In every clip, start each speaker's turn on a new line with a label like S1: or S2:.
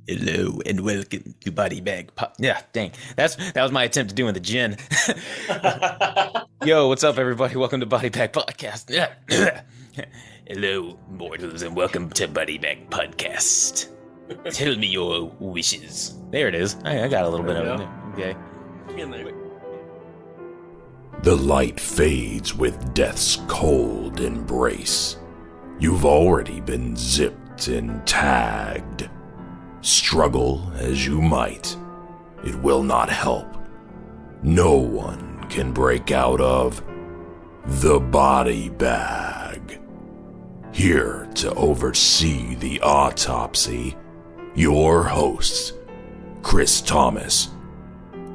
S1: Hello and welcome to Body Bag Pop. Yeah, dang. That was my attempt at doing the gin. Yo, what's up, everybody? Welcome to Body Bag Podcast. Yeah. Hello, mortals, and welcome to Body Bag Podcast. Tell me your wishes. There it is. I got a little bit of it. Okay.
S2: In there.
S3: The light fades with death's cold embrace. You've already been zipped and tagged. Struggle as you might, it will not help. No one can break out of the body bag. Here to oversee the autopsy, your hosts, Chris Thomas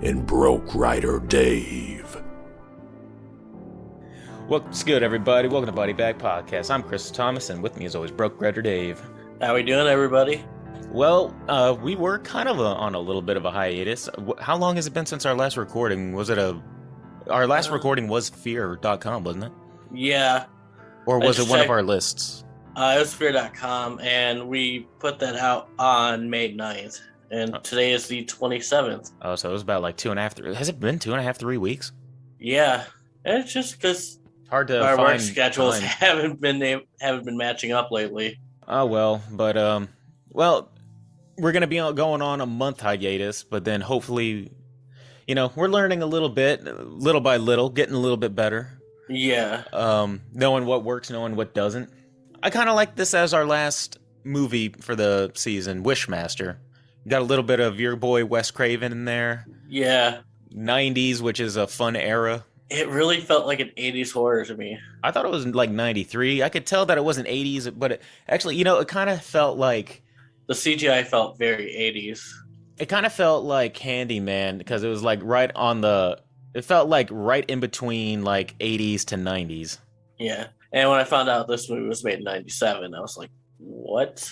S3: and Broke Rider Dave.
S1: What's good, everybody? Welcome to Body Bag Podcast. I'm Chris Thomas, and with me, as always, Broke Rider Dave.
S2: How we doing, everybody?
S1: Well, we were kind of on a little bit of a hiatus. How long has it been since our last recording? Our last recording was fear.com, wasn't it?
S2: Yeah.
S1: Or was it one of our lists?
S2: It was fear.com, and we put that out on May 9th, and today is the 27th.
S1: Oh, so it was about like 2.5, has it been 2.5, 3 weeks?
S2: Yeah. And it's just because
S1: Hard to
S2: our
S1: find
S2: work schedules
S1: time.
S2: haven't been matching up lately.
S1: Oh, well, but, well, we're going to be going on a month hiatus, but then hopefully, we're learning a little bit, little by little, getting a little bit better.
S2: Yeah.
S1: Knowing what works, knowing what doesn't. I kind of like this as our last movie for the season, Wishmaster. Got a little bit of your boy Wes Craven in there.
S2: Yeah.
S1: 90s, which is a fun era.
S2: It really felt like an 80s horror to me.
S1: I thought it was like 93. I could tell that it wasn't 80s, but it kind of felt like...
S2: The CGI felt very 80s.
S1: It kind of felt like Handyman, because it was like it felt like right in between like 80s to 90s.
S2: Yeah. And when I found out this movie was made in 97, I was like, what?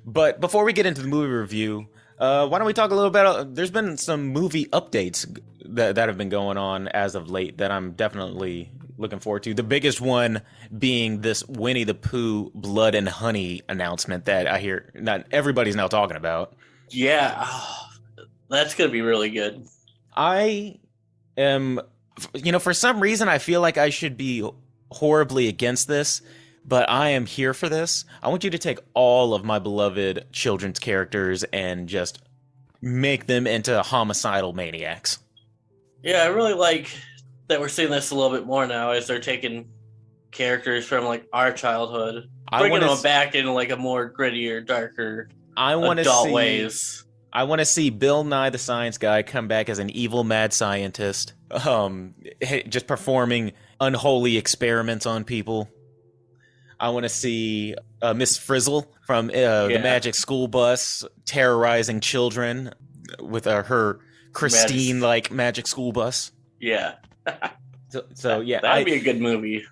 S1: But before we get into the movie review, why don't we talk a little bit? There's been some movie updates that have been going on as of late that I'm definitely looking forward to. The biggest one being this Winnie the Pooh Blood and Honey announcement that I hear not everybody's now talking about.
S2: Yeah. That's going to be really good.
S1: I am, for some reason, I feel like I should be horribly against this, but I am here for this. I want you to take all of my beloved children's characters and just make them into homicidal maniacs.
S2: Yeah, I really like that we're seeing this a little bit more now as they're taking characters from like our childhood, bringing them back in like a more grittier, darker, adult ways.
S1: I want to see Bill Nye the Science Guy come back as an evil mad scientist, just performing unholy experiments on people. I want to see Miss Frizzle from the Magic School Bus terrorizing children with her Christine-like Magic School Bus.
S2: Yeah.
S1: So yeah,
S2: that'd be a good movie.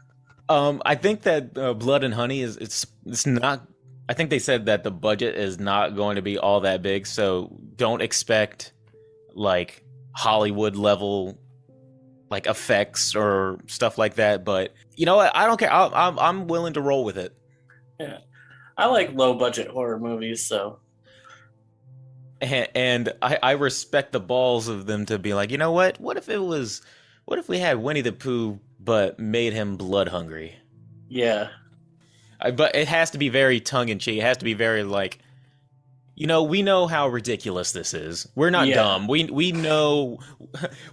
S1: I think that Blood and Honey it's not. I think they said that the budget is not going to be all that big, so don't expect like Hollywood level like effects or stuff like that. But you know what? I don't care. I'm willing to roll with it.
S2: Yeah, I like low budget horror movies, so.
S1: And I respect the balls of them to be like, you know what? What if we had Winnie the Pooh but made him blood hungry?
S2: Yeah.
S1: But it has to be very tongue-in-cheek. It has to be very like, we know how ridiculous this is. We're not dumb. We know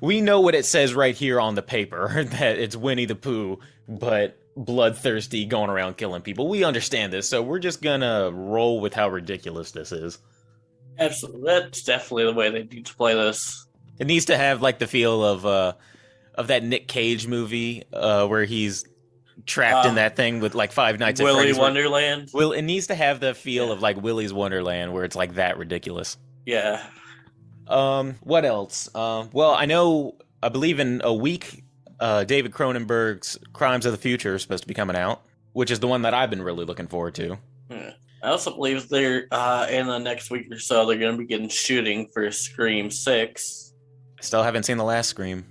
S1: what it says right here on the paper, that it's Winnie the Pooh, but bloodthirsty, going around killing people. We understand this, so we're just gonna roll with how ridiculous this is.
S2: Absolutely. That's definitely the way they need to play this.
S1: It needs to have like the feel of that Nick Cage movie where he's trapped in that thing with like Five Nights at Freddy's.
S2: Willy Wonderland.
S1: It needs to have the feel of like Willy's Wonderland, where it's like that ridiculous.
S2: Yeah.
S1: What else? Well, I believe in a week, David Cronenberg's Crimes of the Future is supposed to be coming out, which is the one that I've been really looking forward to.
S2: Yeah. I also believe they're in the next week or so they're going to begin shooting for Scream 6.
S1: Still haven't seen the last Scream.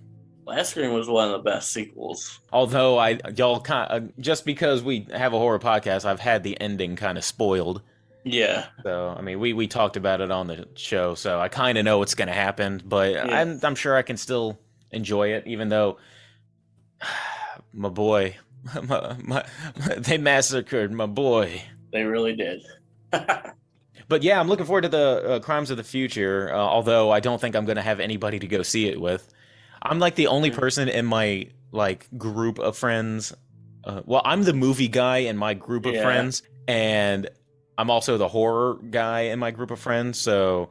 S2: Last Scream was one of the best sequels.
S1: Although y'all kind of, just because we have a horror podcast, I've had the ending kind of spoiled.
S2: Yeah.
S1: So, I mean, we talked about it on the show, so I kind of know what's going to happen, but yeah. I'm sure I can still enjoy it, even though my boy, they massacred my boy.
S2: They really did.
S1: But yeah, I'm looking forward to the Crimes of the Future, although I don't think I'm going to have anybody to go see it with. I'm like the only person in my like group of friends. Well, I'm the movie guy in my group of friends, and I'm also the horror guy in my group of friends, so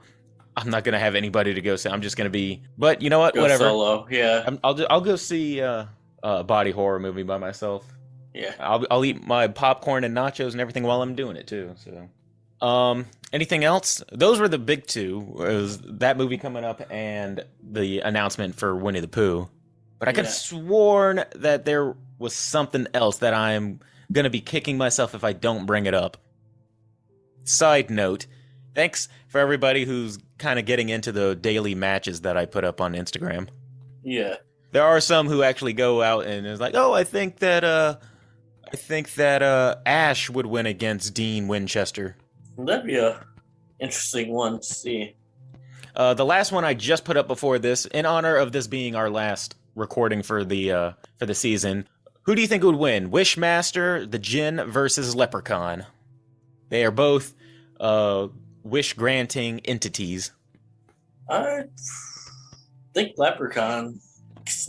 S1: I'm not gonna have anybody to go see. I'm just gonna be. But you know what? Whatever.
S2: Solo. Yeah.
S1: I'll go see a body horror movie by myself.
S2: Yeah.
S1: I'll eat my popcorn and nachos and everything while I'm doing it too. So, anything else? Those were the big two. Was that movie coming up and the announcement for Winnie the Pooh? But I could have sworn that there was something else that I'm gonna be kicking myself if I don't bring it up. Side note, thanks for everybody who's kind of getting into the daily matches that I put up on Instagram.
S2: Yeah.
S1: There are some who actually go out and is like, oh, I think that Ash would win against Dean Winchester.
S2: That'd be a interesting one to see.
S1: The last one I just put up before this, in honor of this being our last recording for the season. Who do you think would win? Wishmaster, the Djinn versus Leprechaun. They are both wish-granting entities.
S2: I think Leprechaun.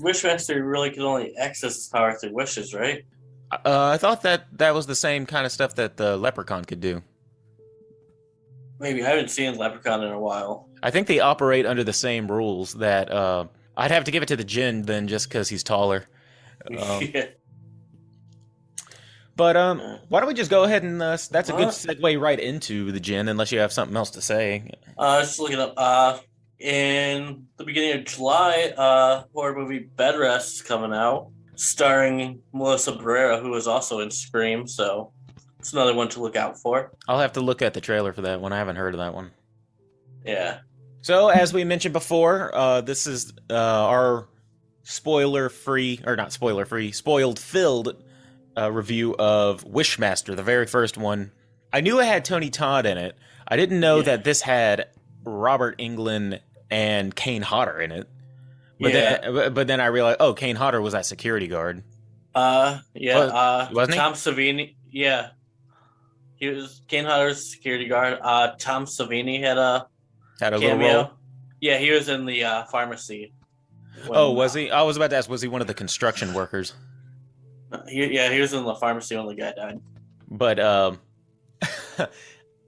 S2: Wishmaster really could only access his power through wishes, right?
S1: I thought that was the same kind of stuff that the Leprechaun could do.
S2: Maybe. I haven't seen Leprechaun in a while.
S1: I think they operate under the same rules that... I'd have to give it to the Djinn then just because he's taller.
S2: Yeah.
S1: But why don't we just go ahead and that's a good segue right into the Djinn, unless you have something else to say.
S2: Just looking up. In the beginning of July, horror movie Bed Rest is coming out, starring Melissa Barrera, who was also in Scream. So it's another one to look out for.
S1: I'll have to look at the trailer for that one. I haven't heard of that one.
S2: Yeah.
S1: So as we mentioned before, this is our spoiler-free, or not spoiler-free, spoiled-filled review of Wishmaster, the very first one. I knew it had Tony Todd in it. I didn't know that this had Robert Englund and Kane Hodder in it. But then I realized, Kane Hodder was that security guard.
S2: Wasn't he? Tom
S1: he?
S2: Savini, yeah. He was Kane Hodder's security guard. Tom Savini had a cameo.
S1: Little role.
S2: Yeah, he was in the pharmacy.
S1: Was he? I was about to ask, was he one of the construction workers?
S2: He was in the pharmacy when the guy died.
S1: But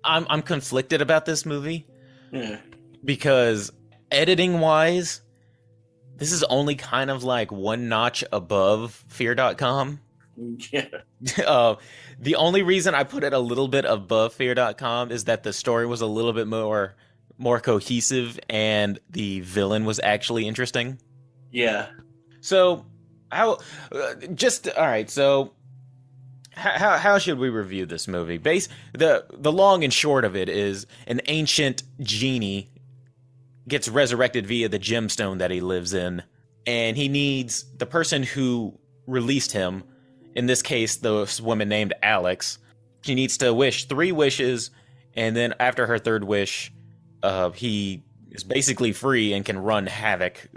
S1: I'm conflicted about this movie.
S2: Yeah. Because
S1: editing wise, this is only kind of like one notch above Fear.com.
S2: Yeah.
S1: The only reason I put it a little bit above Fear.com is that the story was a little bit more cohesive and the villain was actually interesting.
S2: Yeah.
S1: So how should we review this movie? The long and short of it is an ancient genie gets resurrected via the gemstone that he lives in, and he needs the person who released him, in this case the woman named Alex. She needs to wish 3 wishes, and then after her 3rd wish, he is basically free and can run havoc.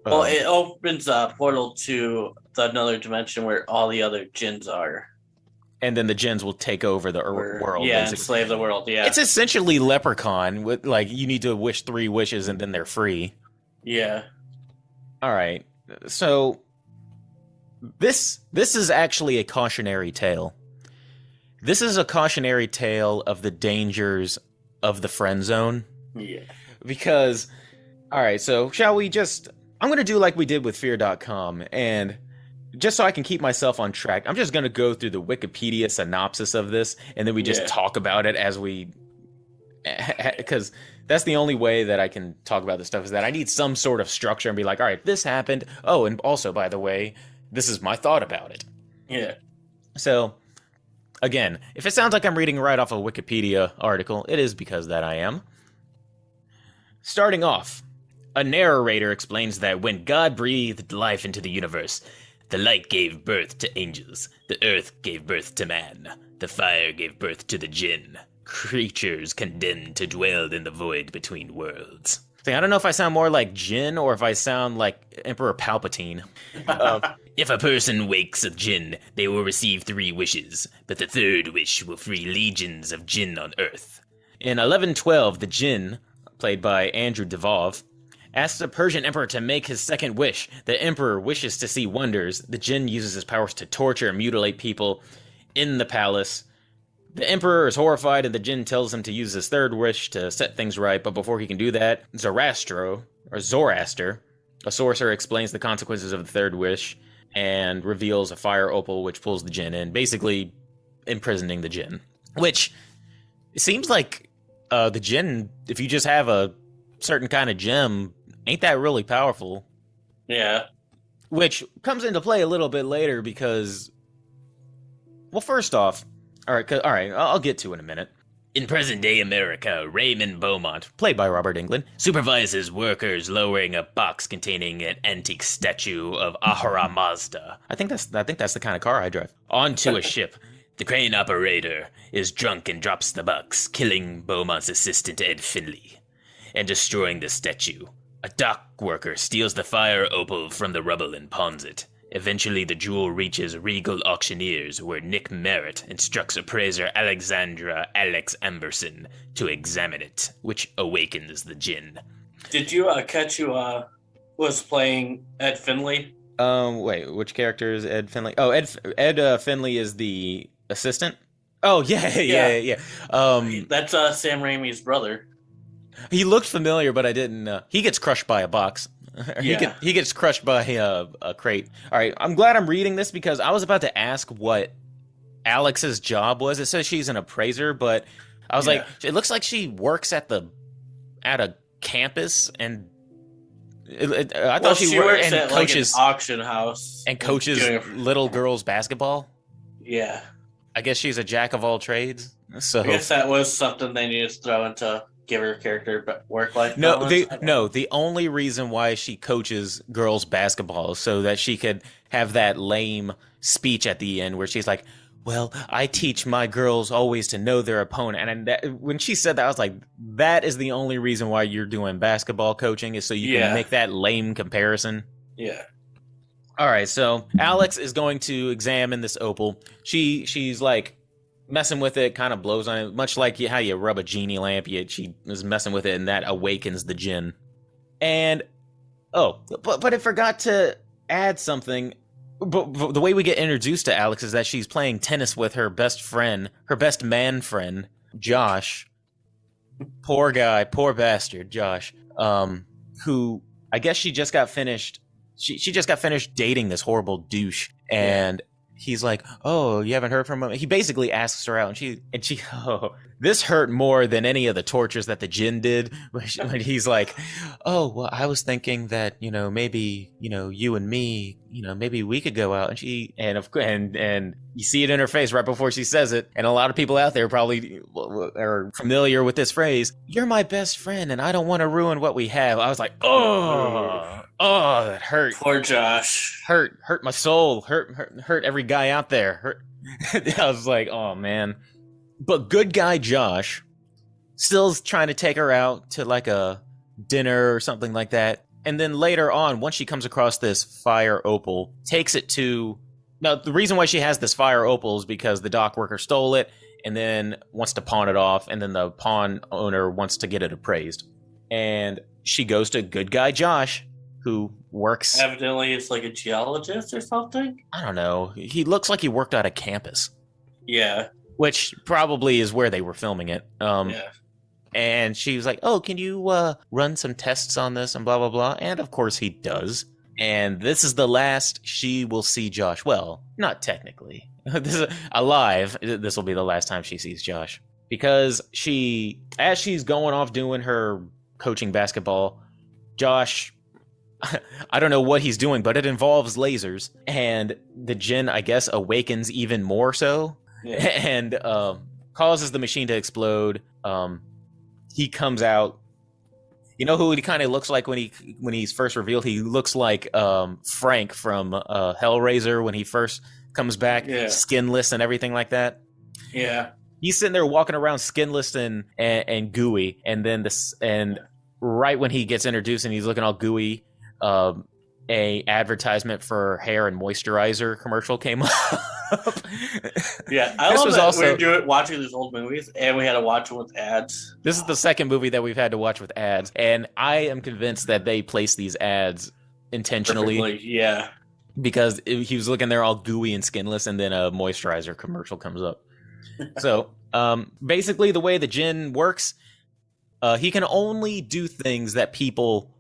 S2: Well, it opens a portal to another dimension where all the other djinns are.
S1: And then the djinns will take over the world.
S2: Yeah, enslave the world, yeah.
S1: It's essentially Leprechaun, with like you need to wish 3 wishes and then they're free.
S2: Yeah.
S1: All right. So this is actually a cautionary tale. This is a cautionary tale of the dangers of the friend zone.
S2: Yeah.
S1: Because, all right, so shall we just... I'm going to do like we did with Fear.com, and just so I can keep myself on track, I'm just going to go through the Wikipedia synopsis of this, and then we just talk about it as we... Because that's the only way that I can talk about this stuff, is that I need some sort of structure and be like, all right, this happened. Oh, and also, by the way, this is my thought about it.
S2: Yeah.
S1: So, again, if it sounds like I'm reading right off a Wikipedia article, it is because that I am. Starting off, a narrator explains that when God breathed life into the universe, the light gave birth to angels, the earth gave birth to man, the fire gave birth to the djinn, creatures condemned to dwell in the void between worlds. I don't know if I sound more like Jinn or if I sound like Emperor Palpatine. If a person wakes a Jinn, they will receive 3 wishes, but the 3rd wish will free legions of Jinn on Earth. In 1112, the Jinn, played by Andrew Devov, asks the Persian emperor to make his 2nd wish. The emperor wishes to see wonders. The Jinn uses his powers to torture and mutilate people in the palace. The emperor is horrified, and the Jinn tells him to use his 3rd wish to set things right, but before he can do that, Zoroaster, a sorcerer, explains the consequences of the 3rd wish and reveals a fire opal which pulls the Jinn in, basically imprisoning the Jinn. Which, it seems like the Jinn, if you just have a certain kind of gem, ain't that really powerful.
S2: Yeah.
S1: Which comes into play a little bit later because, well, first off, all right, I'll get to it in a minute. In present-day America, Raymond Beaumont, played by Robert Englund, supervises workers lowering a box containing an antique statue of Ahura Mazda. I think that's the kind of car I drive. Onto a ship. The crane operator is drunk and drops the box, killing Beaumont's assistant Ed Finley and destroying the statue. A dock worker steals the fire opal from the rubble and pawns it. Eventually, the jewel reaches Regal Auctioneers, where Nick Merritt instructs appraiser Alexandra Alex Amberson to examine it, which awakens the Jinn.
S2: Did you catch who was playing Ed Finley?
S1: Wait, which character is Ed Finley? Oh, Ed Finley is the assistant? Oh, yeah.
S2: That's Sam Raimi's brother.
S1: He looked familiar, but I didn't. He gets crushed by a box.
S2: Yeah.
S1: He gets crushed by a crate. All right, I'm glad I'm reading this because I was about to ask what Alex's job was. It says she's an appraiser, but I was like, it looks like she works at a campus, and I thought she works at coaches,
S2: like an auction house
S1: and coaches little girls basketball.
S2: Yeah,
S1: I guess she's a jack of all trades. So
S2: I guess that was something they needed to throw into. Give her character work-life balance?
S1: The only reason why she coaches girls basketball is so that she could have that lame speech at the end where she's like, well, I teach my girls always to know their opponent. And when she said that, I was like, that is the only reason why you're doing basketball coaching is so you can make that lame comparison.
S2: Yeah.
S1: All right, so Alex is going to examine this opal. She's like, messing with it, kind of blows on it, much like how you rub a genie lamp. She is messing with it, and that awakens the Jinn. And but I forgot to add something. But the way we get introduced to Alex is that she's playing tennis with her best man friend, Josh. Poor guy, poor bastard, Josh. Who I guess she just got finished. She just got finished dating this horrible douche, and. Yeah. He's like, oh, you haven't heard from him? He basically asks her out, and she, this hurt more than any of the tortures that the Jinn did. When he's like, oh, well, I was thinking that, maybe, you and me, maybe we could go out. And and you see it in her face right before she says it. And a lot of people out there probably are familiar with this phrase. You're my best friend, and I don't want to ruin what we have. I was like, oh, that hurt.
S2: Poor Josh.
S1: Hurt my soul. Hurt every guy out there. I was like, oh man. But good guy Josh still's trying to take her out to like a dinner or something like that. And then later on, once she comes across this fire opal, takes it to... Now, the reason why she has this fire opal is because the dock worker stole it and then wants to pawn it off, and then the pawn owner wants to get it appraised. And she goes to good guy Josh, who works...
S2: Evidently, it's like a geologist or something?
S1: I don't know. He looks like he worked at a campus.
S2: Yeah.
S1: Which probably is where they were filming it.
S2: Yeah.
S1: And she was like, oh, can you run some tests on this and blah, blah, blah. And of course he does. And this is the last she will see Josh. Well, not technically. This is alive. This will be the last time she sees Josh. Because as she's going off doing her coaching basketball, Josh, I don't know what he's doing, but it involves lasers. And the Jinn, I guess, awakens even more so. Yeah. And causes the machine to explode. He comes out. You know who he kind of looks like when he's first revealed? He looks like Frank from Hellraiser when he first comes back, skinless and everything like that.
S2: Yeah.
S1: He's sitting there walking around skinless and gooey, and then right when he gets introduced and he's looking all gooey, a advertisement for hair and moisturizer commercial came up.
S2: Yeah, I love that we're watching these old movies, and we had to watch them with ads.
S1: This is the second movie that we've had to watch with ads, and I am convinced that they place these ads intentionally.
S2: Perfectly, yeah.
S1: Because he was looking there all gooey and skinless, and then a moisturizer commercial comes up. So, basically, the way the djinn works, he can only do things that people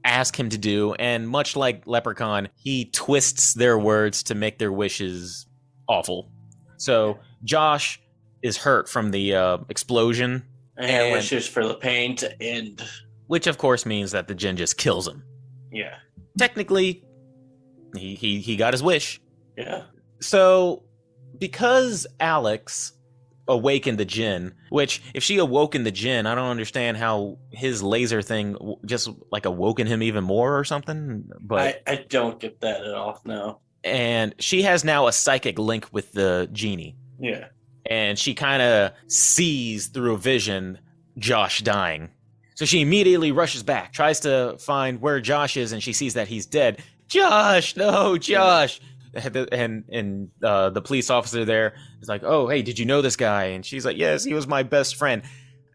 S1: ask him to do, and much like Leprechaun, he twists their words to make their wishes awful. So, Josh is hurt from the explosion.
S2: And wishes for the pain to end.
S1: Which, of course, means that the djinn just kills him.
S2: Yeah.
S1: Technically, he got his wish.
S2: Yeah.
S1: So, because Alex awakened the djinn, which if she awoken the djinn, I don't understand how his laser thing just like awoken him even more or something. But
S2: I don't get that at all. No.
S1: And she has now a psychic link with the genie.
S2: Yeah.
S1: And she kind of sees through a vision Josh dying. So she immediately rushes back, tries to find where Josh is, and she sees that he's dead. Josh, no, Josh. And the police officer there is like, oh, hey, did you know this guy? And she's like, yes, he was my best friend.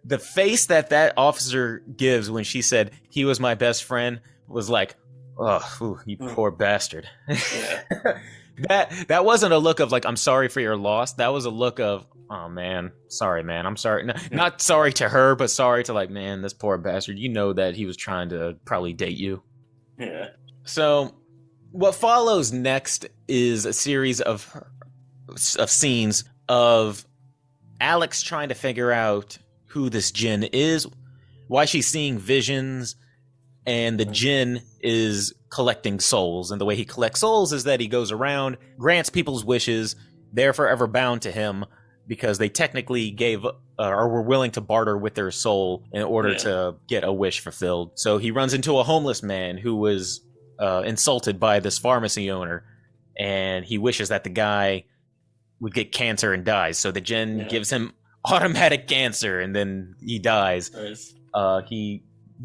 S1: The face that officer gives when she said he was my best friend was like, oh, you poor bastard.
S2: Yeah.
S1: that wasn't a look of like, I'm sorry for your loss. That was a look of, oh man, sorry, man. I'm sorry. Not sorry to her, but sorry to like, man, this poor bastard. You know that he was trying to probably date you.
S2: Yeah.
S1: So what follows next is a series of scenes of Alex trying to figure out who this djinn is, why she's seeing visions, and the djinn is collecting souls. And the way he collects souls is that he goes around, grants people's wishes. They're forever bound to him because they technically gave or were willing to barter with their soul in order to get a wish fulfilled. So he runs into a homeless man who was insulted by this pharmacy owner, and he wishes that the guy would get cancer and dies. So the djinn gives him automatic cancer, and then he dies.
S2: Nice.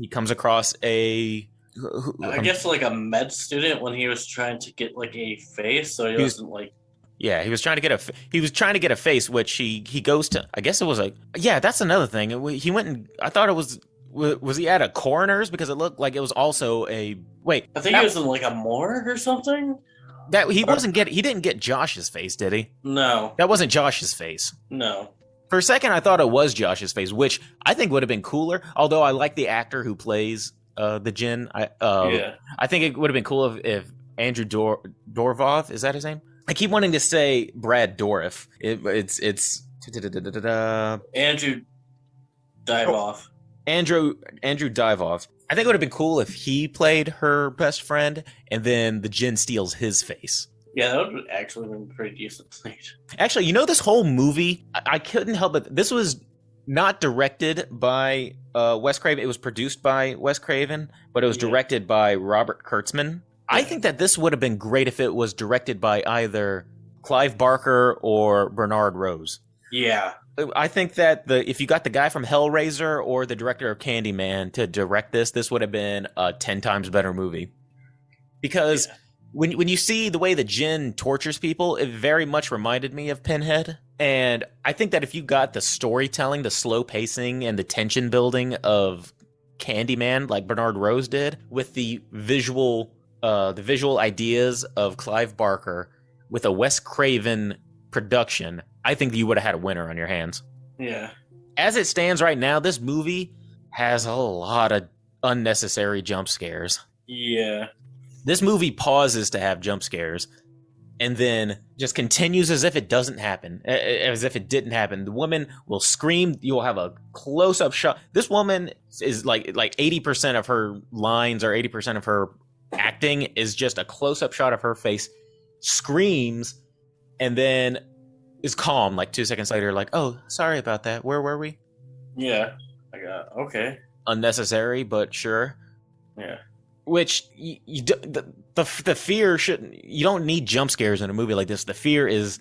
S1: He comes across I
S2: guess like a med student when he was trying to get like a face, so he wasn't like.
S1: Yeah, he was trying to get a face, which he goes to. I guess it was like, yeah, that's another thing. He went and I thought it was he at a coroner's because it looked like it was also a wait.
S2: I think he was in like a morgue or something.
S1: That he didn't get Josh's face, did he?
S2: No,
S1: that wasn't Josh's face.
S2: No.
S1: For a second, I thought it was Josh's face, which I think would have been cooler. Although I like the actor who plays the djinn. I think it would have been cool if Andrew Dorvov, is that his name? I keep wanting to say Brad Dourif. It's
S2: Andrew Divoff.
S1: Andrew Divoff. I think it would have been cool if he played her best friend, and then the djinn steals his face.
S2: Yeah, that would have actually been pretty decent.
S1: Actually, this whole movie, I couldn't help it. This was not directed by Wes Craven. It was produced by Wes Craven, but it was directed by Robert Kurtzman. I think that this would have been great if it was directed by either Clive Barker or Bernard Rose.
S2: Yeah.
S1: I think that if you got the guy from Hellraiser or the director of Candyman to direct this would have been a 10 times better movie. Because when you see the way the djinn tortures people, it very much reminded me of Pinhead. And I think that if you got the storytelling, the slow pacing, and the tension building of Candyman like Bernard Rose did, with the visual ideas of Clive Barker with a Wes Craven production, I think you would have had a winner on your hands.
S2: Yeah.
S1: As it stands right now, this movie has a lot of unnecessary jump scares.
S2: Yeah.
S1: This movie pauses to have jump scares and then just continues as if it doesn't happen, as if it didn't happen. The woman will scream. You'll have a close-up shot. This woman is like 80% of her lines or 80% of her acting is just a close-up shot of her face, screams, and then is calm like 2 seconds later, like, oh, sorry about that. Where were we?
S2: Yeah. Okay.
S1: Unnecessary, but sure.
S2: Yeah.
S1: Which the fear shouldn't. You don't need jump scares in a movie like this. The fear is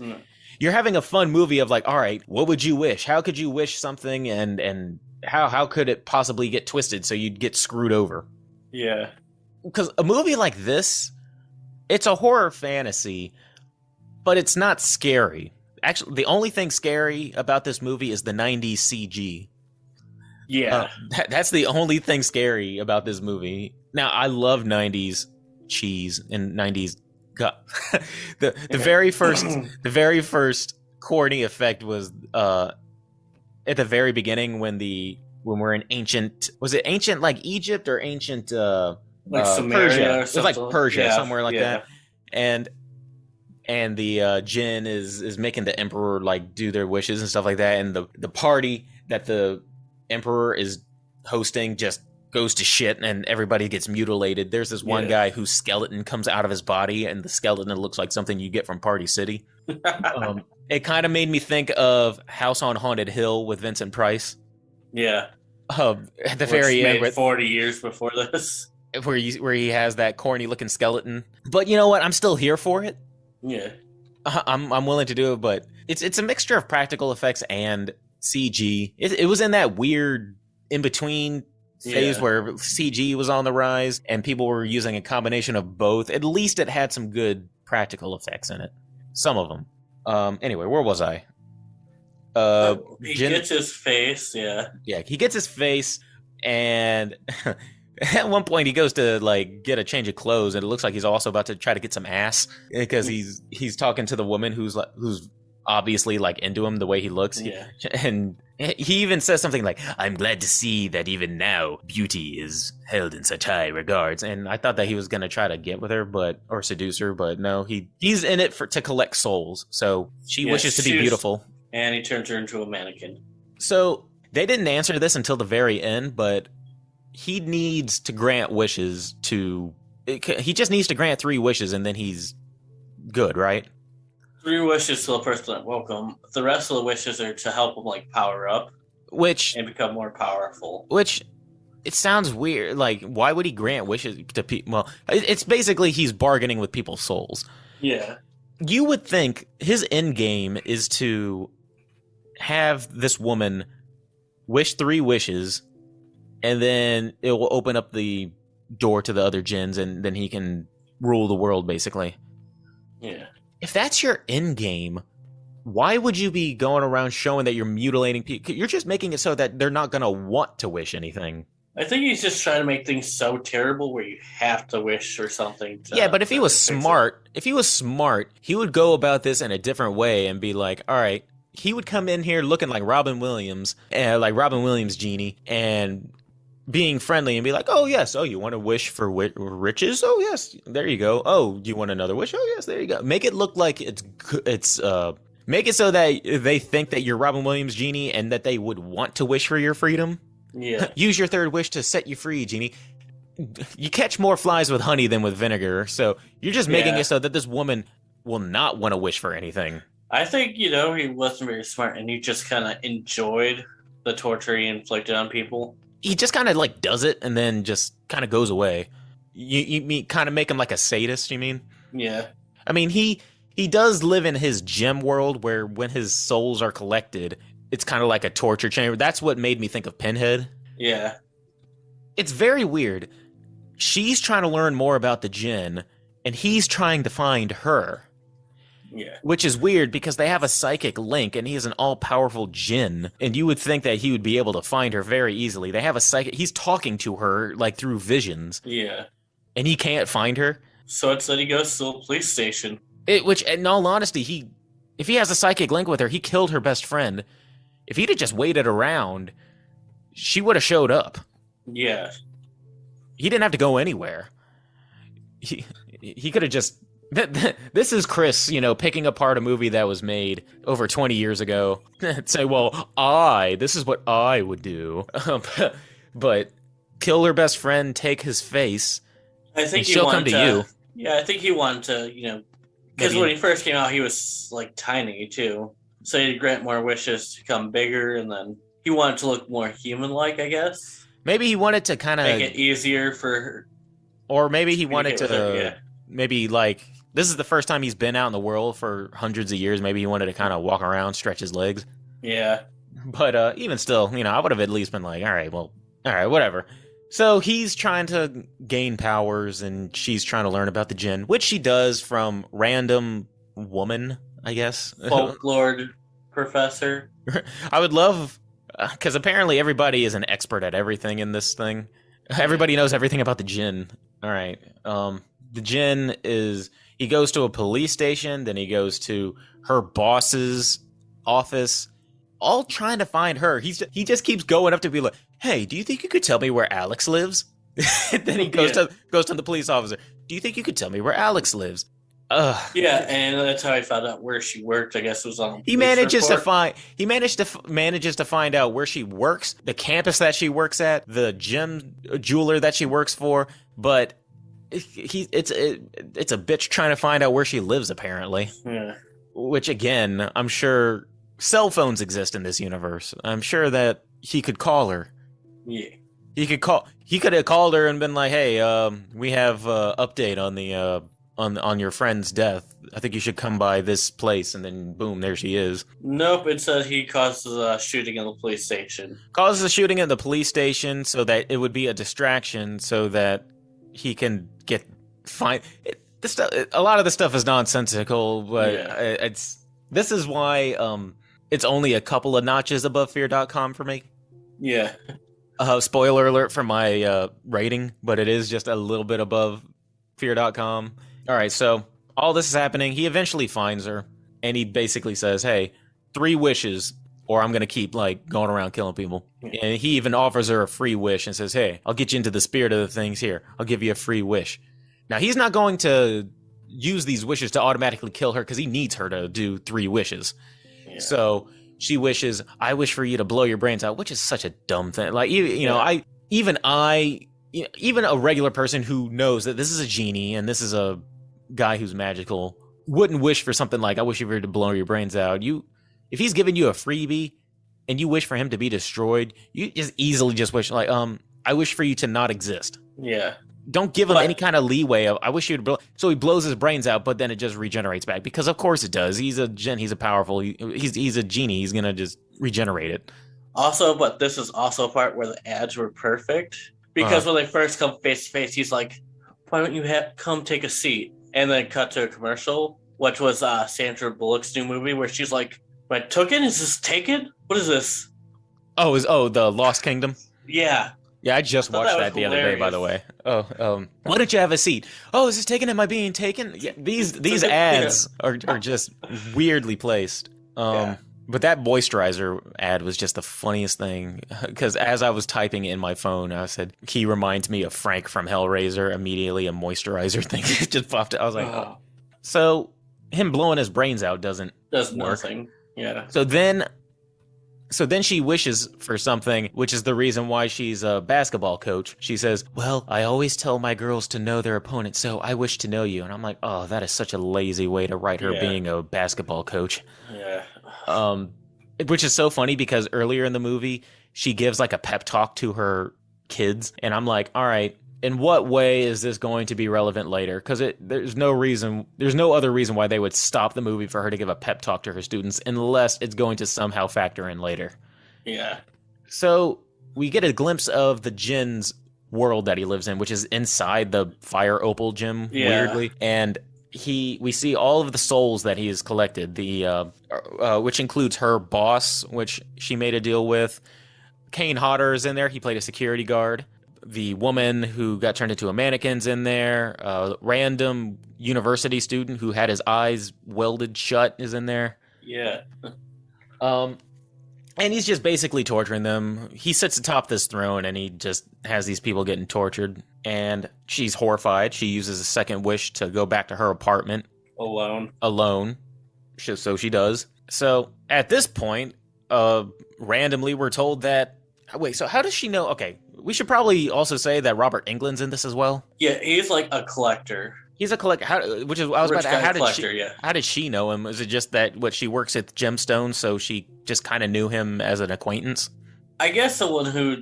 S1: you're having a fun movie of like, all right, what would you wish? How could you wish something, and how could it possibly get twisted so you'd get screwed over?
S2: Yeah.
S1: Because a movie like this, it's a horror fantasy, but it's not scary. Actually, the only thing scary about this movie is the 90s CG.
S2: Yeah.
S1: That's the only thing scary about this movie. Now, I love 90s cheese and 90s the very first corny effect was at the very beginning when we're in ancient, was it ancient like Egypt or ancient
S2: like Samaria
S1: Persia?
S2: Or
S1: it was like Persia, somewhere like that. And the djinn is making the emperor like do their wishes and stuff like that, and the party that the emperor is hosting just goes to shit and everybody gets mutilated. There's this one guy whose skeleton comes out of his body, and the skeleton looks like something you get from Party City. It kind of made me think of House on Haunted Hill with Vincent Price.
S2: Yeah.
S1: At the very end,
S2: 40 years before this,
S1: where he has that corny looking skeleton. But you know what? I'm still here for it.
S2: Yeah.
S1: I'm willing to do it, but it's a mixture of practical effects and CG. It was in that weird in between phase where CG was on the rise and people were using a combination of both. At least it had some good practical effects in it. Some of them. Anyway, where was I?
S2: He gets his face, Yeah,
S1: he gets his face, and at one point he goes to like get a change of clothes, and it looks like he's also about to try to get some ass because he's talking to the woman who's obviously like into him the way he looks.
S2: Yeah.
S1: And he even says something like, "I'm glad to see that even now beauty is held in such high regards." And I thought that he was going to try to get with her, or seduce her, but no, he's in it to collect souls. So she wishes to be beautiful.
S2: And he turns her into a mannequin.
S1: So they didn't answer this until the very end, but he needs to grant wishes he just needs to grant 3 wishes and then he's good, right?
S2: 3 wishes to the person that woke him. The rest of the wishes are to help him like power up, and become more powerful.
S1: Which it sounds weird. Like, why would he grant wishes to people? Well, it's basically he's bargaining with people's souls.
S2: Yeah.
S1: You would think his end game is to have this woman wish 3 wishes, and then it will open up the door to the other jinns, and then he can rule the world, basically.
S2: Yeah.
S1: If that's your end game, why would you be going around showing that you're mutilating people? You're just making it so that they're not going to want to wish anything.
S2: I think he's just trying to make things so terrible where you have to wish for something.
S1: But if he was smart, he would go about this in a different way and be like, all right, he would come in here looking like Robin Williams, like Robin Williams genie, and being friendly and be like, oh yes, oh, you want to wish for riches? Oh yes, there you go. Oh, you want another wish? Oh yes, there you go. Make it look like make it so that they think that you're Robin Williams genie and that they would want to wish for your freedom.
S2: Yeah.
S1: Use your 3rd wish to set you free, genie. You catch more flies with honey than with vinegar, so you're just making it so that this woman will not want to wish for anything.
S2: I think, he wasn't very smart and he just kind of enjoyed the torture he inflicted on people.
S1: He just kind of like does it and then just kind of goes away. You kind of make him like a sadist, you mean?
S2: Yeah.
S1: I mean, he does live in his gem world where when his souls are collected, it's kind of like a torture chamber. That's what made me think of Pinhead.
S2: Yeah.
S1: It's very weird. She's trying to learn more about the djinn, and he's trying to find her.
S2: Yeah.
S1: Which is weird because they have a psychic link, and he is an all-powerful djinn, and you would think that he would be able to find her very easily. They have a psychic. He's talking to her like through visions.
S2: Yeah.
S1: And he can't find her.
S2: So it's that he goes to the police station.
S1: Which, in all honesty, if he has a psychic link with her, he killed her best friend. If he'd have just waited around, she would have showed up.
S2: Yeah.
S1: He didn't have to go anywhere. He could have just... This is Chris, picking apart a movie that was made over 20 years ago. Say, well, this is what I would do. But kill her best friend, take his face,
S2: I think
S1: she'll come to you.
S2: Yeah, I think he wanted to, because when he first came out, he was, like, tiny, too. So he'd grant more wishes to become bigger, and then he wanted to look more human-like, I guess.
S1: Maybe he wanted to kind of...
S2: make it easier for her.
S1: Or maybe he wanted to... Maybe, like, This is the first time he's been out in the world for hundreds of years. Maybe he wanted to kind of walk around, stretch his legs.
S2: Yeah.
S1: But even still, I would have at least been like, all right, whatever. So he's trying to gain powers, and she's trying to learn about the djinn, which she does from random woman, I guess.
S2: Folklore professor.
S1: I would love, because apparently everybody is an expert at everything in this thing. Everybody knows everything about the djinn. All right. The djinn he goes to a police station, then he goes to her boss's office, all trying to find her. He just keeps going up to be like, hey, do you think you could tell me where Alex lives? Then he goes to the police officer. Do you think you could tell me where Alex lives?
S2: Yeah, and that's how I found out where she worked. I guess it was on.
S1: He manages to find out where she works, the campus that she works at, the jeweler that she works for. But it's a bitch trying to find out where she lives. Apparently,
S2: yeah.
S1: Which again, I'm sure cell phones exist in this universe. I'm sure that he could call her.
S2: Yeah.
S1: He could have called her and been like, "Hey, we have update on the on your friend's death. I think you should come by this place." And then boom, there she is.
S2: Nope, it says he causes a shooting in the police station.
S1: Causes a shooting at the police station so that it would be a distraction, so that he can a lot of the stuff is nonsensical, but this is why it's only a couple of notches above fear.com for me.
S2: Yeah.
S1: Spoiler alert for my rating, but it is just a little bit above fear.com. All right, so all this is happening. He eventually finds her, and he basically says, hey, 3 wishes, or I'm going to keep, going around killing people. Yeah. And he even offers her a free wish and says, hey, I'll get you into the spirit of the things here. I'll give you a free wish. Now, he's not going to use these wishes to automatically kill her because he needs her to do 3 wishes. Yeah. So she wishes, I wish for you to blow your brains out, which is such a dumb thing. Even a regular person who knows that this is a genie and this is a guy who's magical wouldn't wish for something like, I wish you were to blow your brains out. If he's giving you a freebie and you wish for him to be destroyed, you just easily just wish I wish for you to not exist.
S2: Yeah.
S1: Don't give him any kind of leeway of, I wish you would blow. So he blows his brains out, but then it just regenerates back because of course it does. He's a powerful, he's a genie. He's going to just regenerate it.
S2: Also, but this is also a part where the ads were perfect because when they first come face to face, he's like, why don't you come take a seat? And then cut to a commercial, which was Sandra Bullock's new movie where she's like, "My token? Is this taken? What is this?"
S1: The Lost Kingdom?
S2: Yeah.
S1: Yeah, I just watched that the other day, by the way. Why don't you have a seat? Oh, is this taken? Am I being taken? Yeah, these ads are just weirdly placed. But that moisturizer ad was just the funniest thing because as I was typing in my phone, I said, he reminds me of Frank from Hellraiser. Immediately, a moisturizer thing just popped up. I was like, oh. So him blowing his brains out does work.
S2: Nothing. Yeah.
S1: So then she wishes for something, which is the reason why she's a basketball coach. She says, well, I always tell my girls to know their opponent, so I wish to know you. And I'm like, oh, that is such a lazy way to write her being a basketball coach.
S2: Yeah.
S1: Which is so funny because earlier in the movie, she gives a pep talk to her kids. And I'm like, all right, in what way is this going to be relevant later? Because there's no other reason why they would stop the movie for her to give a pep talk to her students unless it's going to somehow factor in later.
S2: Yeah.
S1: So we get a glimpse of the djinn's world that he lives in, which is inside the fire opal gym, weirdly. And we see all of the souls that he has collected, which includes her boss, which she made a deal with. Kane Hodder is in there. He played a security guard. The woman who got turned into a mannequin's in there. A random university student who had his eyes welded shut is in there.
S2: Yeah.
S1: And he's just basically torturing them. He sits atop this throne and he just has these people getting tortured. And she's horrified. She uses a second wish to go back to her apartment. Alone. So she does. So at this point, randomly we're told that... Wait, so how does she know? Okay, we should probably also say that Robert Englund's in this as well.
S2: Yeah, he's like a collector.
S1: He's a collector. How did she know him? Is it just that she works at Gemstones, so she just kind of knew him as an acquaintance?
S2: I guess someone who,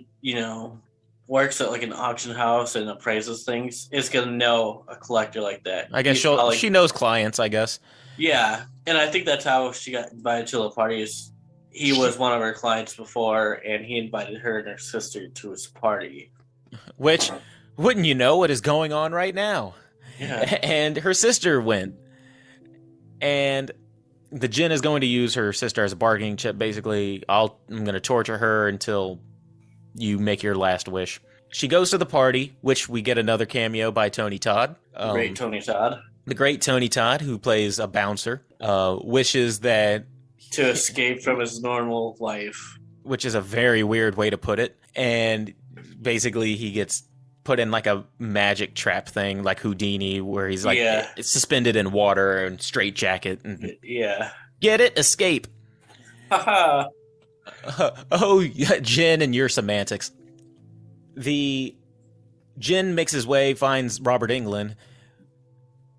S2: works at like an auction house and appraises things is gonna know a collector like that.
S1: I guess she knows clients, I guess.
S2: Yeah, and I think that's how she got invited to the parties. He was one of her clients before, and he invited her and her sister to his party.
S1: Which, wouldn't you know what is going on right now?
S2: Yeah.
S1: And her sister went. And the djinn is going to use her sister as a bargaining chip. Basically, I'm going to torture her until you make your last wish. She goes to the party, which we get another cameo by Tony Todd.
S2: Great Tony Todd.
S1: The great Tony Todd, who plays a bouncer, wishes that...
S2: to escape from his normal life.
S1: Which is a very weird way to put it. And basically he gets put in like a magic trap thing, like Houdini, where he's like suspended in water and straitjacket. And get it? Escape.
S2: Haha.
S1: Oh, djinn and your semantics. The djinn makes his way, finds Robert Englund.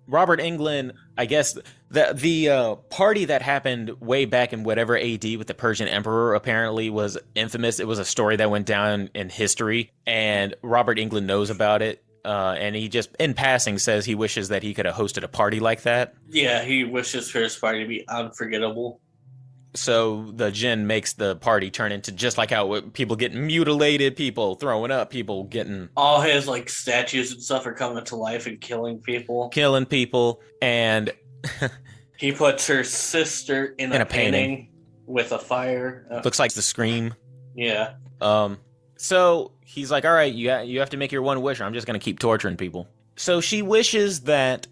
S1: Robert Englund, I guess, the party that happened way back in whatever AD with the Persian Emperor apparently was infamous. It was a story that went down in history, and Robert Englund knows about it. And he just, in passing, says he wishes that he could have hosted a party like that.
S2: Yeah, he wishes for his party to be unforgettable.
S1: So the djinn makes the party turn into just like how people getting mutilated, people throwing up, people getting...
S2: all his like statues and stuff are coming to life and killing people.
S1: And...
S2: he puts her sister in a painting with a fire.
S1: Looks like the Scream.
S2: Yeah.
S1: So he's like, all right, you have to make your one wish, or I'm just going to keep torturing people. So she wishes that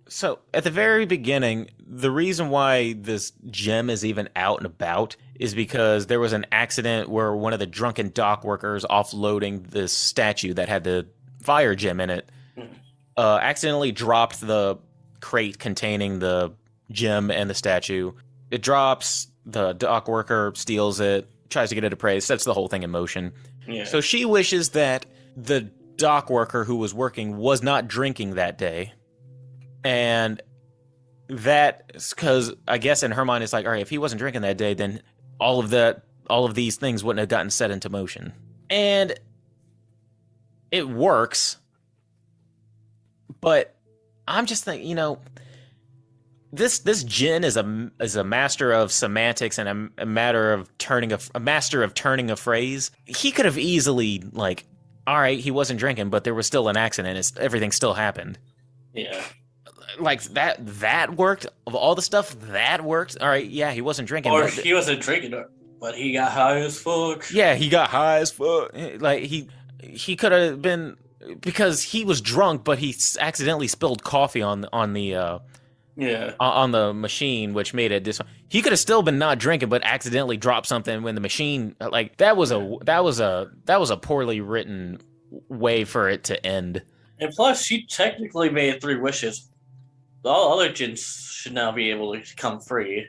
S1: So, at the very beginning, the reason why this gem is even out and about is because there was an accident where one of the drunken dock workers offloading this statue that had the fire gem in it accidentally dropped the crate containing the gem and the statue. It drops, the dock worker steals it, tries to get it appraised, sets the whole thing in motion.
S2: Yeah.
S1: So she wishes that the dock worker who was working was not drinking that day. And that's because I guess in her mind it's like, all right, if he wasn't drinking that day, then all of these things wouldn't have gotten set into motion. And it works, but I'm just thinking, this djinn is a master of semantics and a master of turning a phrase. He could have easily like, all right, he wasn't drinking, but there was still an accident. Everything still happened.
S2: Yeah.
S1: Like that worked. Of all the stuff, that worked. All right, yeah, he wasn't drinking.
S2: Or he wasn't drinking, but he got high as fuck.
S1: Yeah, he got high as fuck. Like he could have been, because he was drunk, but he accidentally spilled coffee on the machine, which made it he could have still been not drinking, but accidentally dropped something when the machine, like that was a poorly written way for it to end.
S2: And plus, she technically made 3 wishes. All other djinns should now be able to come free.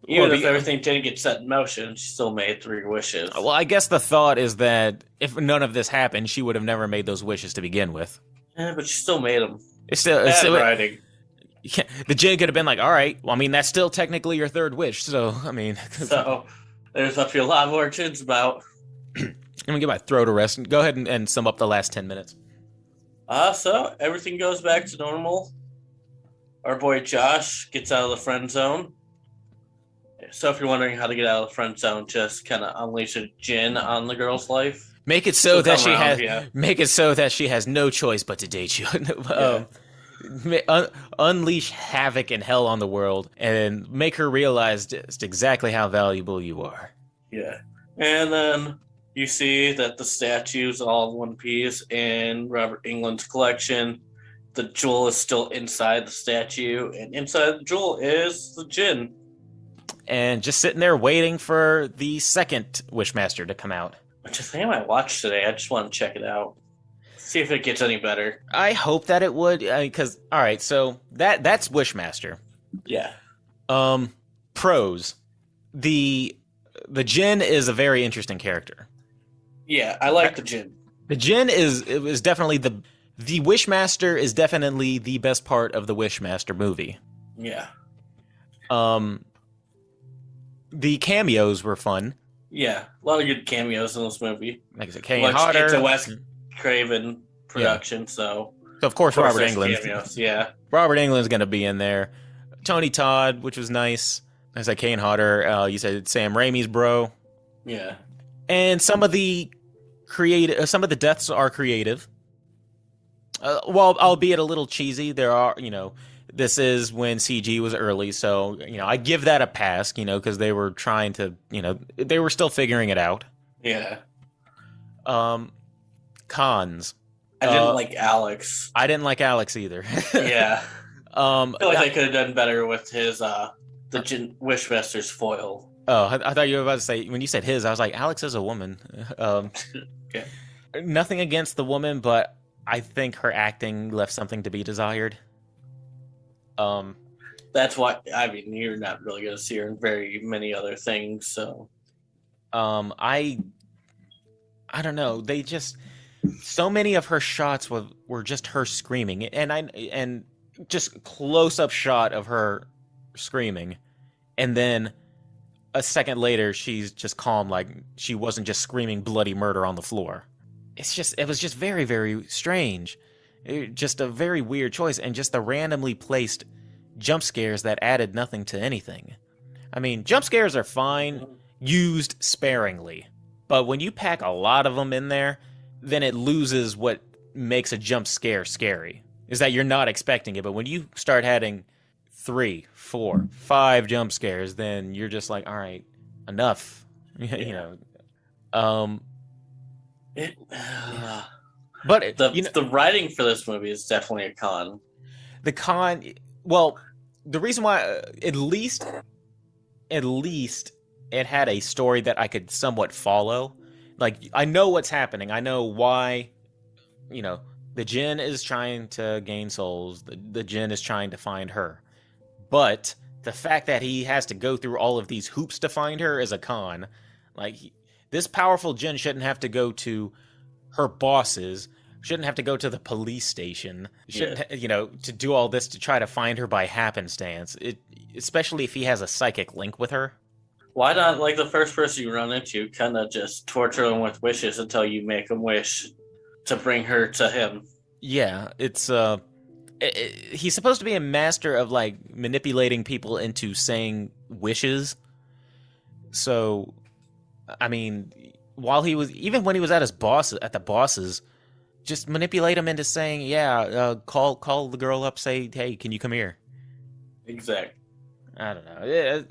S2: Even if everything didn't get set in motion, she still made 3 wishes.
S1: Well, I guess the thought is that if none of this happened, she would have never made those wishes to begin with.
S2: Yeah, but she still made them.
S1: It's still
S2: writing.
S1: Yeah, the djinn could have been like, all right, well, I mean, that's still technically your 3rd wish, so, I mean...
S2: So, there's a lot more djinns about.
S1: Let me get my throat a rest. Go ahead and sum up the last 10 minutes.
S2: So, everything goes back to normal. Our boy Josh gets out of the friend zone. So if you're wondering how to get out of the friend zone, just kind of unleash a djinn on the girl's life.
S1: Make it so that she has no choice but to date you. Unleash havoc and hell on the world and make her realize just exactly how valuable you are.
S2: Yeah. And then you see that the statue's all in one piece in Robert Englund's collection. The jewel is still inside the statue, and inside the jewel is the djinn.
S1: And just sitting there waiting for the second Wishmaster to come out.
S2: Which I think I might watch today. I just want to check it out. See if it gets any better.
S1: I hope that it would, because, all right, so that's Wishmaster.
S2: Yeah.
S1: Pros. The djinn is a very interesting character.
S2: Yeah, I like the djinn.
S1: The djinn is definitely the Wishmaster is definitely the best part of the Wishmaster movie.
S2: Yeah.
S1: The cameos were fun.
S2: Yeah, a lot of good cameos in this movie.
S1: Like I said, Kane Hodder.
S2: It's a Wes Craven production, so
S1: of course Robert Englund.
S2: Cameos, yeah.
S1: Robert Englund's going to be in there. Tony Todd, which was nice. I said Kane Hodder. You said Sam Raimi's bro.
S2: Yeah.
S1: And some of the deaths are creative. Well, albeit a little cheesy. There are, this is when CG was early, so, I give that a pass, because they were trying to, they were still figuring it out.
S2: Yeah.
S1: Cons.
S2: I didn't like Alex.
S1: I didn't like Alex either.
S2: Yeah. I feel like they could have done better with his, the Wishmaster's foil.
S1: Oh, I thought you were about to say, when you said his, I was like, Alex is a woman.
S2: Okay.
S1: Nothing against the woman, but I think her acting left something to be desired.
S2: That's why, you're not really going to see her in very many other things, so.
S1: I don't know. They just, so many of her shots were just her screaming, and just close-up shot of her screaming, and then a second later, she's just calm, like she wasn't just screaming bloody murder on the floor. It was just very, very strange. Just a very weird choice, and just the randomly placed jump scares that added nothing to anything. Jump scares are fine, used sparingly. But when you pack a lot of them in there, then it loses what makes a jump scare scary. Is that you're not expecting it, but when you start having 3, 4, 5 jump scares, then you're just like, all right, enough.
S2: Yeah.
S1: But
S2: the writing for this movie is definitely a con.
S1: Well, the reason why, at least it had a story that I could somewhat follow. Like, I know what's happening. I know why, the djinn is trying to gain souls. The djinn is trying to find her. But the fact that he has to go through all of these hoops to find her is a con. Like, this powerful djinn shouldn't have to go to her bosses, shouldn't have to go to the police station, shouldn't to do all this to try to find her by happenstance. Especially if he has a psychic link with her.
S2: Why not, like, the first person you run into, kind of just torture him with wishes until you make him wish to bring her to him?
S1: Yeah, it's he's supposed to be a master of, like, manipulating people into saying wishes. So, when he was at the bosses, just manipulate him into saying, call the girl up, say, hey, can you come here?
S2: Exactly.
S1: I don't know.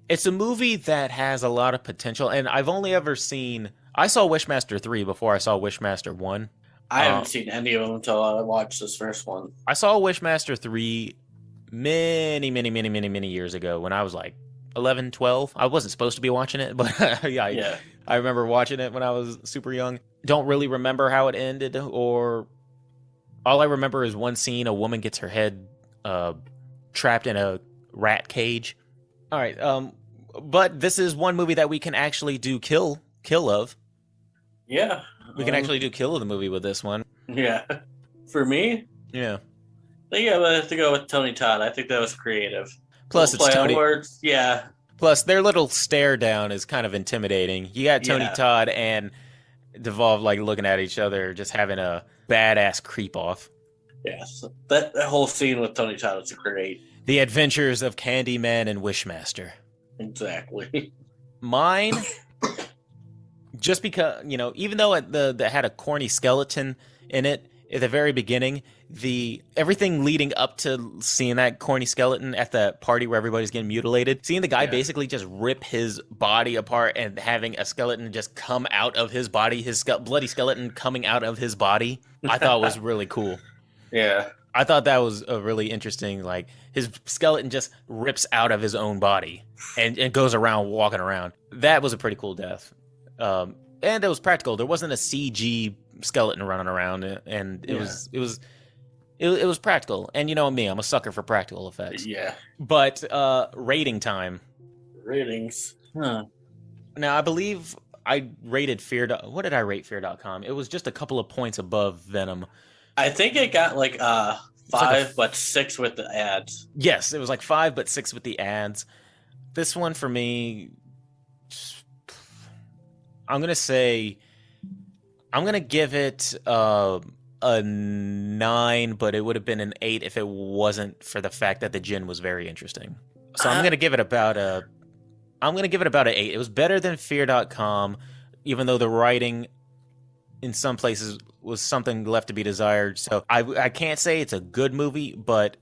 S1: It's a movie that has a lot of potential, and I've only ever seen... I saw Wishmaster 3 before I saw Wishmaster 1.
S2: I haven't seen any of them until I watched this first one.
S1: I saw Wishmaster 3 many, many, many, many, many years ago when I was like 11, 12. I wasn't supposed to be watching it, but I remember watching it when I was super young. Don't really remember how it ended, or all I remember is one scene, a woman gets her head trapped in a rat cage. All right, but this is one movie that we can actually do kill of.
S2: Yeah.
S1: We can actually do kill of the movie with this one.
S2: Yeah. For me?
S1: Yeah.
S2: I think I would have to go with Tony Todd. I think that was creative.
S1: Plus, it's Tony.
S2: Words. Yeah.
S1: Plus, their little stare down is kind of intimidating. You got Tony Todd and Devolve, like, looking at each other, just having a badass creep off.
S2: Yes. That whole scene with Tony Todd was great.
S1: The Adventures of Candyman and Wishmaster.
S2: Exactly.
S1: Mine, just because, even though it had a corny skeleton in it at the very beginning, everything leading up to seeing that corny skeleton at the party where everybody's getting mutilated, seeing the guy basically just rip his body apart and having a skeleton just come out of his body, his bloody skeleton coming out of his body, I thought was really cool.
S2: Yeah.
S1: I thought that was a really interesting, like, his skeleton just rips out of his own body and goes around walking around. That was a pretty cool death. And it was practical. There wasn't a CG skeleton running around, and it was practical. And you know me, I'm a sucker for practical effects.
S2: Yeah.
S1: But rating time.
S2: Ratings. Huh.
S1: Now, I believe I rated what did I rate Fear.com? It was just a couple of points above Venom.
S2: I think it got like 5, but 6 with the ads.
S1: Yes, it was like 5, but 6 with the ads. This one for me, I'm gonna say I'm gonna give it a 9, but it would have been an 8 if it wasn't for the fact that the gin was very interesting. So I'm gonna give it about a 8. It was better than Fear.com, even though the writing in some places was something left to be desired. So I can't say it's a good movie, but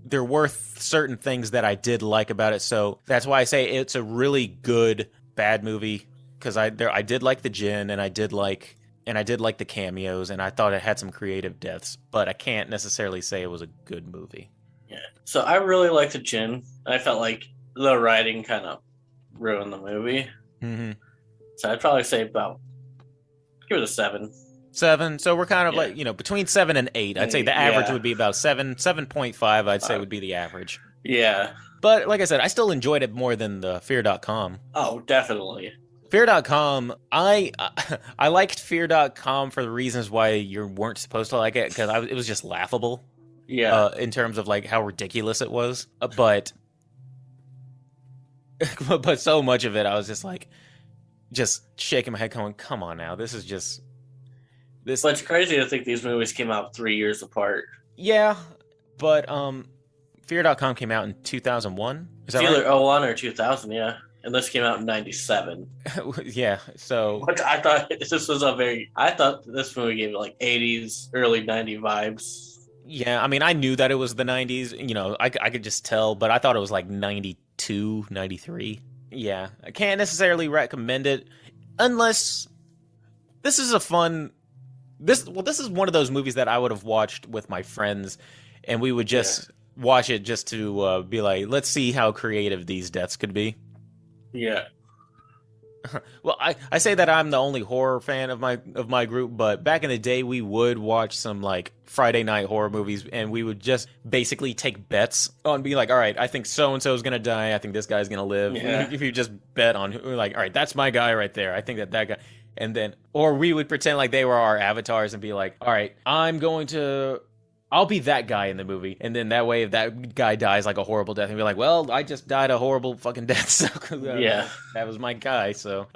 S1: there were certain things that I did like about it. So that's why I say it's a really good bad movie, because I did like the gin, and I did like the cameos, and I thought it had some creative deaths, but I can't necessarily say it was a good movie.
S2: Yeah. So I really liked the gin. I felt like the writing kind of ruined the movie.
S1: Mm-hmm. So
S2: I'd probably say give it a 7.
S1: 7. So we're kind of like, between 7 and 8. I'd say the average would be about 7. 7.5, I'd say would be the average.
S2: Yeah.
S1: But like I said, I still enjoyed it more than the Fear.com.
S2: Oh, definitely.
S1: Fear.com, I liked Fear.com for the reasons why you weren't supposed to like it, because it was just laughable.
S2: Yeah.
S1: In terms of like how ridiculous it was. But so much of it, I was just like, just shaking my head going, come on now, this is just...
S2: But it's crazy to think these movies came out 3 years apart.
S1: Yeah, but Fear.com came out in 2001. Is that
S2: either
S1: right?
S2: 01 or 2000, yeah. And this came out in 97.
S1: Yeah, so...
S2: Which I thought I thought this movie gave like 80s, early 90s vibes.
S1: Yeah, I mean, I knew that it was the 90s. I could just tell, but I thought it was like 92, 93. Yeah, I can't necessarily recommend it unless this is a fun... This is one of those movies that I would have watched with my friends, and we would just watch it just to be like, let's see how creative these deaths could be.
S2: Yeah.
S1: Well, I say that I'm the only horror fan of my group, but back in the day, we would watch some like Friday night horror movies, and we would just basically take bets on being like, all right, I think so and so is gonna die, I think this guy's gonna live.
S2: Yeah.
S1: If you just bet on who, like, all right, that's my guy right there, I think that guy. And then, or we would pretend like they were our avatars and be like, all right, I'll be that guy in the movie. And then that way, if that guy dies like a horrible death, and be like, well, I just died a horrible fucking death. So
S2: yeah,
S1: that was my guy. So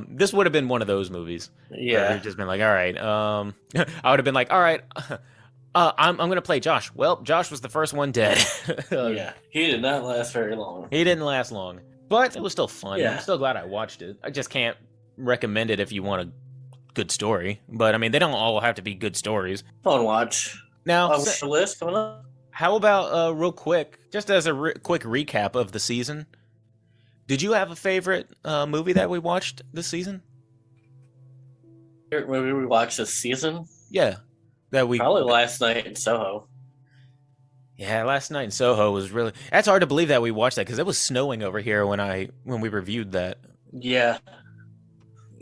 S1: this would have been one of those movies.
S2: Yeah.
S1: Where just been like, all right, I would have been like, all right, I'm going to play Josh. Well, Josh was the first one dead.
S2: Yeah, he did not last very long.
S1: He didn't last long. But it was still fun.
S2: Yeah.
S1: I'm still glad I watched it. I just can't recommend it if you want a good story. But I mean, they don't all have to be good stories.
S2: Fun watch.
S1: Now,
S2: what's the list coming up?
S1: How about real quick, just as a quick recap of the season? Did you have a favorite movie that we watched this season?
S2: Favorite movie we watched this season?
S1: Yeah,
S2: probably Last Night in Soho.
S1: Yeah, Last Night in Soho was really... That's hard to believe that we watched that, because it was snowing over here when we reviewed that.
S2: Yeah.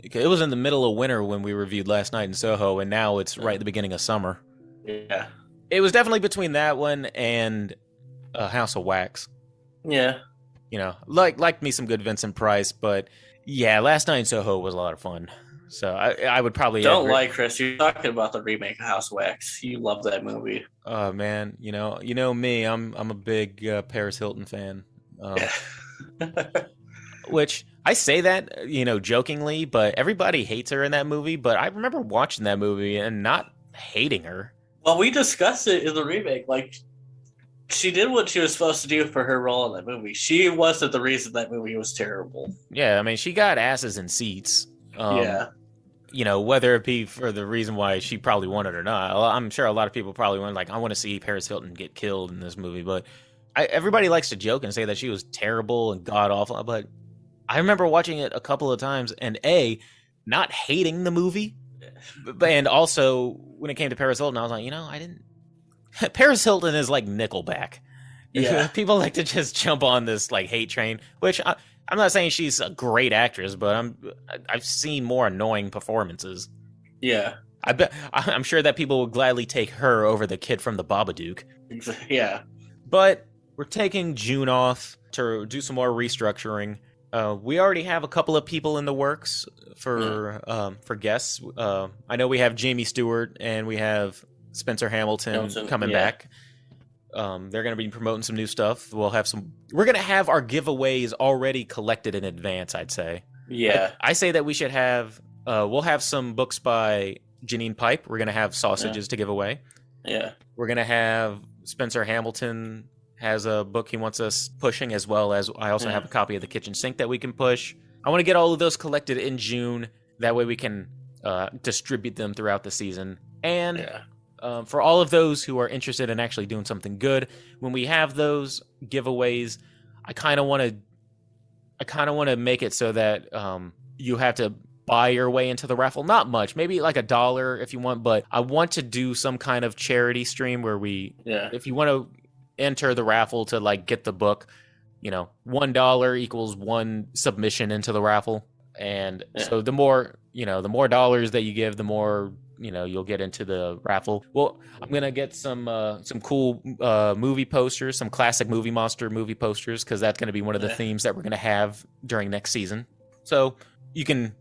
S1: It was in the middle of winter when we reviewed Last Night in Soho, and now it's right at the beginning of summer.
S2: Yeah.
S1: It was definitely between that one and House of Wax.
S2: Yeah.
S1: Liked me some good Vincent Price, but yeah, Last Night in Soho was a lot of fun. So I would probably...
S2: Don't lie, Chris. You're talking about the remake of House of Wax. You love that movie.
S1: Oh, man. You know me. I'm a big Paris Hilton fan. Which... I say that, jokingly, but everybody hates her in that movie. But I remember watching that movie and not hating her.
S2: Well, we discussed it in the remake. Like, she did what she was supposed to do for her role in that movie. She wasn't the reason that movie was terrible.
S1: Yeah, I mean, she got asses in seats.
S2: Yeah.
S1: Whether it be for the reason why she probably wanted or not. I'm sure a lot of people probably went like, I want to see Paris Hilton get killed in this movie. But everybody likes to joke and say that she was terrible and god-awful, but... I remember watching it a couple of times and not hating the movie, and also when it came to Paris Hilton, I was like, I didn't. Paris Hilton is like Nickelback.
S2: Yeah,
S1: people like to just jump on this like hate train. Which I'm not saying she's a great actress, but I've seen more annoying performances.
S2: Yeah,
S1: I'm sure that people would gladly take her over the kid from the Babadook.
S2: Yeah,
S1: but we're taking June off to do some more restructuring. We already have a couple of people in the works for guests. I know we have Jamie Stewart and we have Spencer Hamilton coming back. They're going to be promoting some new stuff. We're going to have our giveaways already collected in advance, I'd say.
S2: Yeah.
S1: I say that we should have, we'll have some books by Janine Pipe. We're going to have sausages to give away.
S2: Yeah.
S1: We're going to have Spencer Hamilton has a book he wants us pushing, as well as I also have a copy of The Kitchen Sink that we can push. I want to get all of those collected in June. That way we can distribute them throughout the season. And for all of those who are interested in actually doing something good, when we have those giveaways, I kind of want to make it so that you have to buy your way into the raffle. Not much, maybe like $1 if you want, but I want to do some kind of charity stream where if you want to enter the raffle to like get the book, $1 equals 1 submission into the raffle. And so the more dollars that you give, the more you'll get into the raffle. Well, I'm gonna get some cool movie posters, some classic Movie Monster movie posters, because that's gonna be one of the themes that we're gonna have during next season. So you can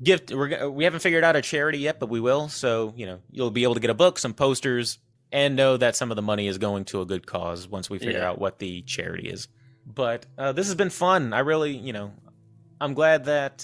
S1: gift. We haven't figured out a charity yet, but we will. So you'll be able to get a book, some posters, and know that some of the money is going to a good cause once we figure out what the charity is. But this has been fun. I really, I'm glad that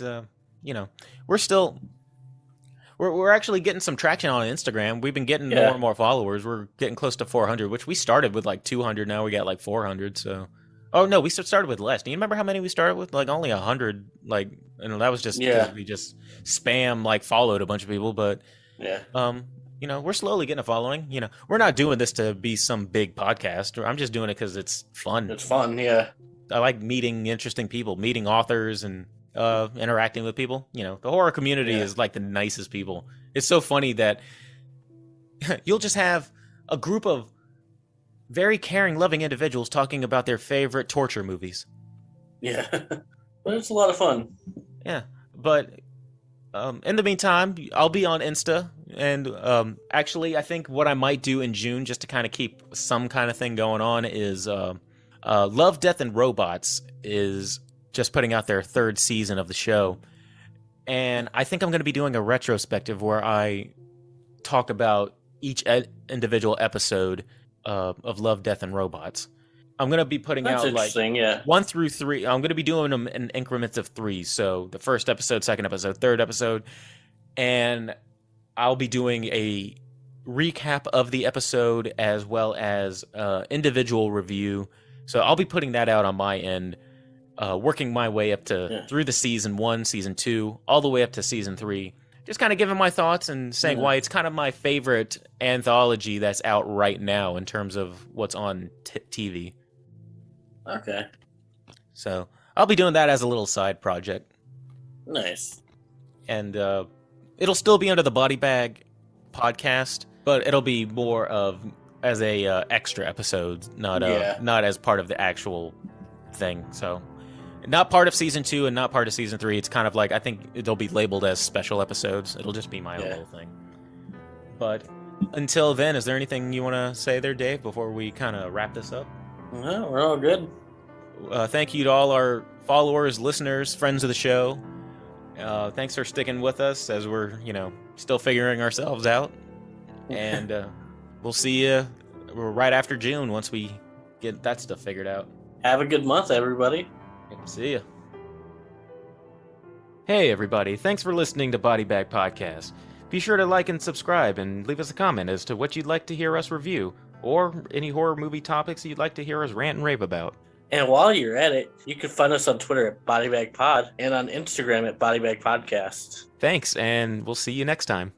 S1: we're actually getting some traction on Instagram. We've been getting more and more followers. We're getting close to 400, which we started with like 200. Now we got like 400. So, oh no, we started with less. Do you remember how many we started with? Like only 100. Like, and that was just because we just spam like followed a bunch of people. But we're slowly getting a following. We're not doing this to be some big podcast. I'm just doing it because it's fun.
S2: It's fun, yeah.
S1: I like meeting interesting people, meeting authors, and interacting with people. The horror community is like the nicest people. It's so funny that you'll just have a group of very caring, loving individuals talking about their favorite torture movies.
S2: Yeah, but it's a lot of fun.
S1: Yeah, but in the meantime, I'll be on Insta, and actually, I think what I might do in June, just to kind of keep some kind of thing going on, is Love, Death, and Robots is just putting out their 3rd season of the show. And I think I'm going to be doing a retrospective where I talk about each individual episode of Love, Death, and Robots. I'm going to be putting out like 1 through 3. I'm going to be doing them in increments of 3. So the 1st episode, 2nd episode, 3rd episode. And I'll be doing a recap of the episode as well as individual review. So I'll be putting that out on my end, working my way up to through the season 1, season 2, all the way up to season 3. Just kind of giving my thoughts and saying why it's kind of my favorite anthology that's out right now in terms of what's on TV.
S2: Okay.
S1: So I'll be doing that as a little side project.
S2: Nice.
S1: And it'll still be under the Body Bag podcast, but it'll be more of as a extra episode, not as part of the actual thing. So not part of season 2 and not part of season 3. It's kind of like, I think they'll be labeled as special episodes. It'll just be my own little thing. But until then, is there anything you want to say there, Dave, before we kind of wrap this up?
S2: No, we're all good.
S1: Thank you to all our followers, listeners, friends of the show. Thanks for sticking with us as we're, still figuring ourselves out. And we'll see you right after June once we get that stuff figured out.
S2: Have a good month, everybody.
S1: See ya. Hey, everybody. Thanks for listening to Body Bag Podcast. Be sure to like and subscribe and leave us a comment as to what you'd like to hear us review or any horror movie topics you'd like to hear us rant and rave about.
S2: And while you're at it, you can find us on Twitter at BodyBagPod and on Instagram at BodyBagPodcast.
S1: Thanks, and we'll see you next time.